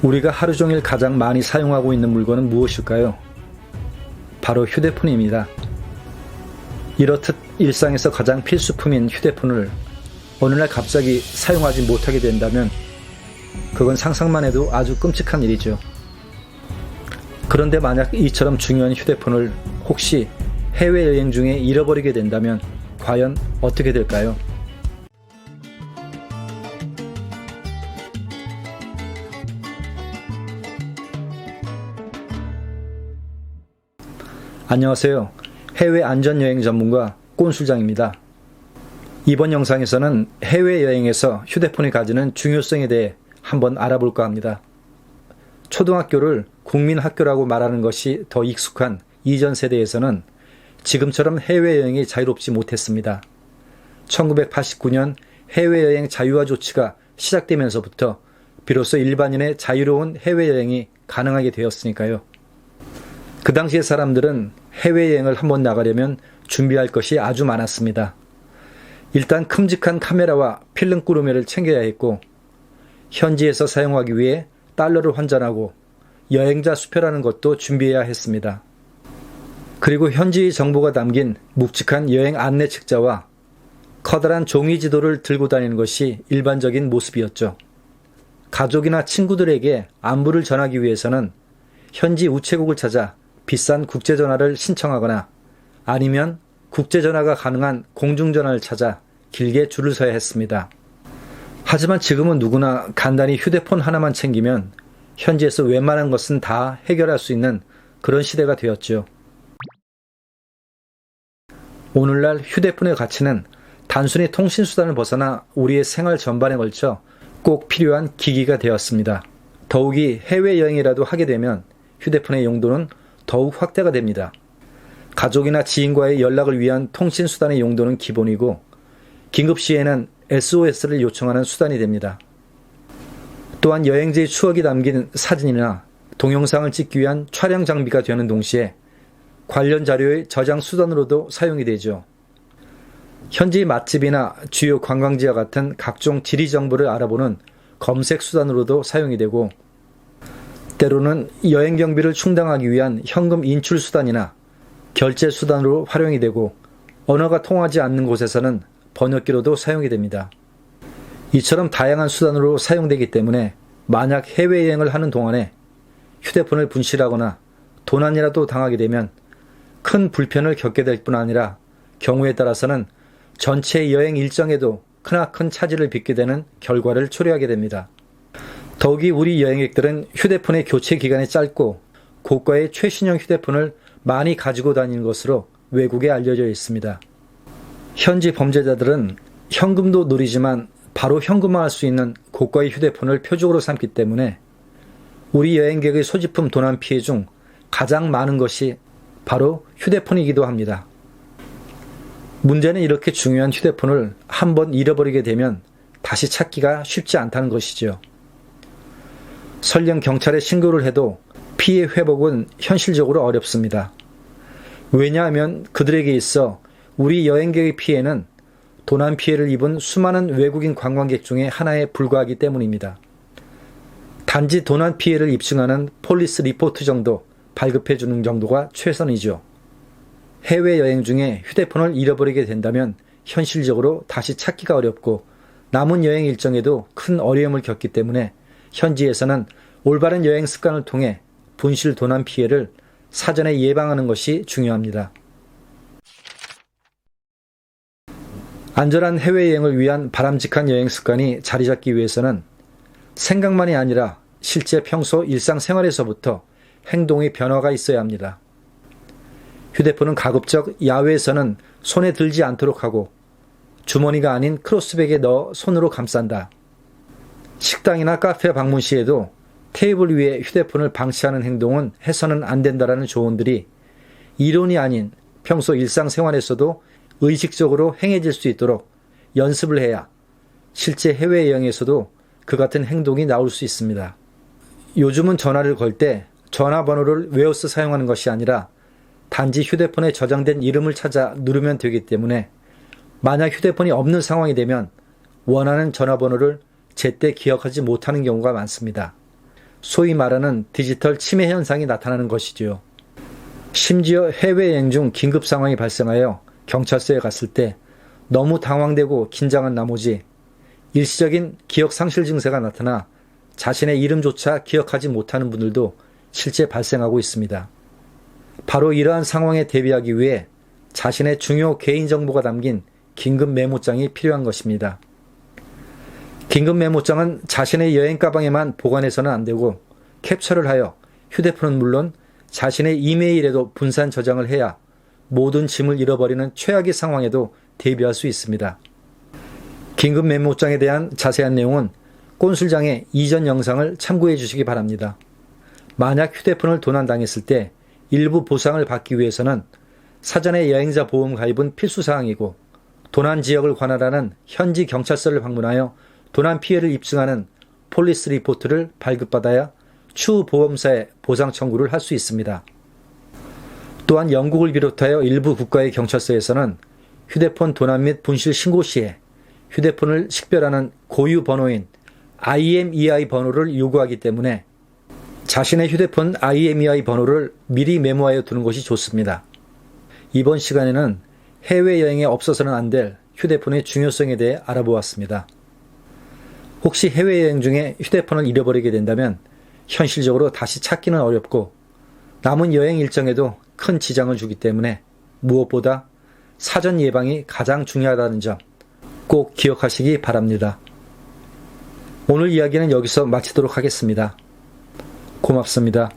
우리가 하루 종일 가장 많이 사용하고 있는 물건은 무엇일까요? 바로 휴대폰입니다. 이렇듯 일상에서 가장 필수품인 휴대폰을 어느 날 갑자기 사용하지 못하게 된다면 그건 상상만 해도 아주 끔찍한 일이죠. 그런데 만약 이처럼 중요한 휴대폰을 혹시 해외여행 중에 잃어버리게 된다면 과연 어떻게 될까요? 안녕하세요. 해외 안전여행 전문가 꼰술장입니다. 이번 영상에서는 해외여행에서 휴대폰이 가지는 중요성에 대해 한번 알아볼까 합니다. 초등학교를 국민학교라고 말하는 것이 더 익숙한 이전 세대에서는 지금처럼 해외여행이 자유롭지 못했습니다. 1989년 해외여행 자유화 조치가 시작되면서부터 비로소 일반인의 자유로운 해외여행이 가능하게 되었으니까요. 그 당시의 사람들은 해외여행을 한번 나가려면 준비할 것이 아주 많았습니다. 일단 큼직한 카메라와 필름 꾸러미를 챙겨야 했고, 현지에서 사용하기 위해 달러를 환전하고 여행자 수표라는 것도 준비해야 했습니다. 그리고 현지 정보가 담긴 묵직한 여행 안내 책자와 커다란 종이 지도를 들고 다니는 것이 일반적인 모습이었죠. 가족이나 친구들에게 안부를 전하기 위해서는 현지 우체국을 찾아 비싼 국제전화를 신청하거나 아니면 국제전화가 가능한 공중전화를 찾아 길게 줄을 서야 했습니다. 하지만 지금은 누구나 간단히 휴대폰 하나만 챙기면 현지에서 웬만한 것은 다 해결할 수 있는 그런 시대가 되었죠. 오늘날 휴대폰의 가치는 단순히 통신수단을 벗어나 우리의 생활 전반에 걸쳐 꼭 필요한 기기가 되었습니다. 더욱이 해외여행이라도 하게 되면 휴대폰의 용도는 더욱 확대가 됩니다. 가족이나 지인과의 연락을 위한 통신수단의 용도는 기본이고 긴급 시에는 SOS를 요청하는 수단이 됩니다. 또한 여행지의 추억이 담긴 사진이나 동영상을 찍기 위한 촬영 장비가 되는 동시에 관련 자료의 저장 수단으로도 사용이 되죠. 현지 맛집이나 주요 관광지와 같은 각종 지리 정보를 알아보는 검색 수단으로도 사용이 되고, 때로는 여행 경비를 충당하기 위한 현금 인출 수단이나 결제 수단으로 활용이 되고, 언어가 통하지 않는 곳에서는 번역기로도 사용이 됩니다. 이처럼 다양한 수단으로 사용되기 때문에 만약 해외여행을 하는 동안에 휴대폰을 분실하거나 도난이라도 당하게 되면 큰 불편을 겪게 될 뿐 아니라 경우에 따라서는 전체 여행 일정에도 크나큰 차질을 빚게 되는 결과를 초래하게 됩니다. 더욱이 우리 여행객들은 휴대폰의 교체 기간이 짧고 고가의 최신형 휴대폰을 많이 가지고 다니는 것으로 외국에 알려져 있습니다. 현지 범죄자들은 현금도 노리지만 바로 현금화할 수 있는 고가의 휴대폰을 표적으로 삼기 때문에 우리 여행객의 소지품 도난 피해 중 가장 많은 것이 바로 휴대폰이기도 합니다. 문제는 이렇게 중요한 휴대폰을 한번 잃어버리게 되면 다시 찾기가 쉽지 않다는 것이죠. 설령 경찰에 신고를 해도 피해 회복은 현실적으로 어렵습니다. 왜냐하면 그들에게 있어 우리 여행객의 피해는 도난 피해를 입은 수많은 외국인 관광객 중에 하나에 불과하기 때문입니다. 단지 도난 피해를 입증하는 폴리스 리포트 정도 발급해주는 정도가 최선이죠. 해외여행 중에 휴대폰을 잃어버리게 된다면 현실적으로 다시 찾기가 어렵고 남은 여행 일정에도 큰 어려움을 겪기 때문에 현지에서는 올바른 여행 습관을 통해 분실 도난 피해를 사전에 예방하는 것이 중요합니다. 안전한 해외여행을 위한 바람직한 여행 습관이 자리 잡기 위해서는 생각만이 아니라 실제 평소 일상생활에서부터 행동의 변화가 있어야 합니다. 휴대폰은 가급적 야외에서는 손에 들지 않도록 하고 주머니가 아닌 크로스백에 넣어 손으로 감싼다. 식당이나 카페 방문 시에도 테이블 위에 휴대폰을 방치하는 행동은 해서는 안 된다라는 조언들이 이론이 아닌 평소 일상생활에서도 의식적으로 행해질 수 있도록 연습을 해야 실제 해외여행에서도 그 같은 행동이 나올 수 있습니다. 요즘은 전화를 걸 때 전화번호를 외워서 사용하는 것이 아니라 단지 휴대폰에 저장된 이름을 찾아 누르면 되기 때문에 만약 휴대폰이 없는 상황이 되면 원하는 전화번호를 제때 기억하지 못하는 경우가 많습니다. 소위 말하는 디지털 치매 현상이 나타나는 것이지요. 심지어 해외여행 중 긴급 상황이 발생하여 경찰서에 갔을 때 너무 당황되고 긴장한 나머지 일시적인 기억 상실 증세가 나타나 자신의 이름조차 기억하지 못하는 분들도 실제 발생하고 있습니다. 바로 이러한 상황에 대비하기 위해 자신의 중요 개인정보가 담긴 긴급 메모장이 필요한 것입니다. 긴급 메모장은 자신의 여행 가방에만 보관해서는 안 되고 캡처를 하여 휴대폰은 물론 자신의 이메일에도 분산 저장을 해야 모든 짐을 잃어버리는 최악의 상황에도 대비할 수 있습니다. 긴급 메모장에 대한 자세한 내용은 꼰술장의 이전 영상을 참고해 주시기 바랍니다. 만약 휴대폰을 도난당했을 때 일부 보상을 받기 위해서는 사전에 여행자 보험 가입은 필수사항이고 도난 지역을 관할하는 현지 경찰서를 방문하여 도난 피해를 입증하는 폴리스 리포트를 발급받아야 추후 보험사에 보상 청구를 할 수 있습니다. 또한 영국을 비롯하여 일부 국가의 경찰서에서는 휴대폰 도난 및 분실 신고 시에 휴대폰을 식별하는 고유 번호인 IMEI 번호를 요구하기 때문에 자신의 휴대폰 IMEI 번호를 미리 메모하여 두는 것이 좋습니다. 이번 시간에는 해외여행에 없어서는 안 될 휴대폰의 중요성에 대해 알아보았습니다. 혹시 해외여행 중에 휴대폰을 잃어버리게 된다면 현실적으로 다시 찾기는 어렵고 남은 여행 일정에도 큰 지장을 주기 때문에 무엇보다 사전 예방이 가장 중요하다는 점 꼭 기억하시기 바랍니다. 오늘 이야기는 여기서 마치도록 하겠습니다. 고맙습니다.